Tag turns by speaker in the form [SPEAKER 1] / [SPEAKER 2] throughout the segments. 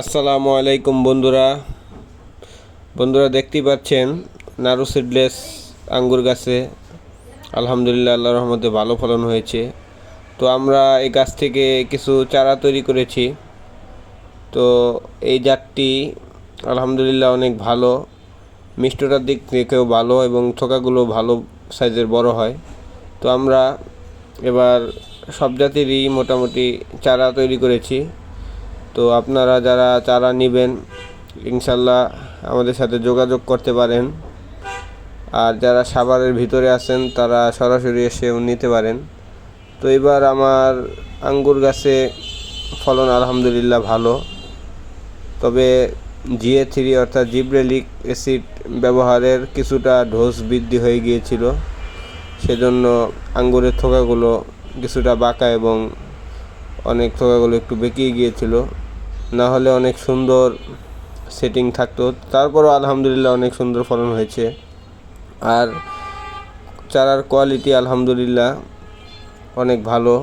[SPEAKER 1] আসসালামু আলাইকুম বন্ধুরা দেখতেই পাচ্ছেন নারু সিডলেস আঙ্গুর গাছে আলহামদুলিল্লাহ আল্লাহর রহমতে ভালো ফলন হয়েছে। তো আমরা এই গাছ থেকে কিছু চারা তৈরি করেছি। তো এই জাতটি আলহামদুলিল্লাহ অনেক ভালো, মিষ্টতার দিক থেকেও ভালো এবং থোকাগুলো ভালো সাইজের বড় হয়। তো আমরা এবার সব জাতেরই মোটামুটি চারা তৈরি করেছি। তো আপনারা যারা চারা নেবেন ইনশাল্লাহ আমাদের সাথে যোগাযোগ করতে পারেন, আর যারা সাভারের ভিতরে আছেন তারা সরাসরি এসেও নিতে পারেন। তো এবার আমার আঙ্গুর গাছে ফলন আলহামদুলিল্লাহ ভালো, তবে GA3 অর্থাৎ জিব্রেলিক অ্যাসিড ব্যবহারের কিছুটা ডোজ বৃদ্ধি হয়ে গিয়েছিল, সেজন্য আঙ্গুরের থোকাগুলো কিছুটা বাঁকা এবং অনেক থোকাগুলো একটু বেঁকিয়ে গিয়েছিল, না হলে অনেক সুন্দর সেটিং থাকতো। তারপরও আলহামদুলিল্লাহ অনেক সুন্দর ফলন হয়েছে। আর চারার কোয়ালিটি আলহামদুলিল্লাহ অনেক ভালো।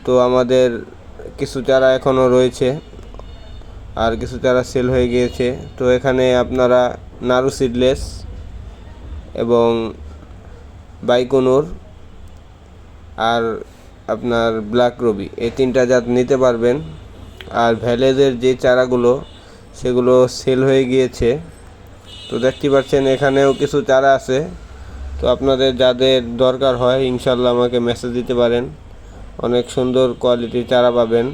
[SPEAKER 1] তো আমাদের কিছু চারা এখনও রয়েছে আর কিছু চারা সেল হয়ে গিয়েছে। তো এখানে আপনারা নারু সিডলেস এবং বাইকোনুর আর আপনার ব্ল্যাক রবি এই তিনটা জাত নিতে পারবেন। আর ভ্যালেজের যে চারাগুলো সেগুলো সেল হয়ে গিয়েছে। তো দেখতে পাচ্ছেন এখানেও কিছু চারা আছে। তো আপনাদের যাদের দরকার হয় ইনশাল্লাহ আমাকে মেসেজ দিতে পারেন, অনেক সুন্দর কোয়ালিটির চারা পাবেন।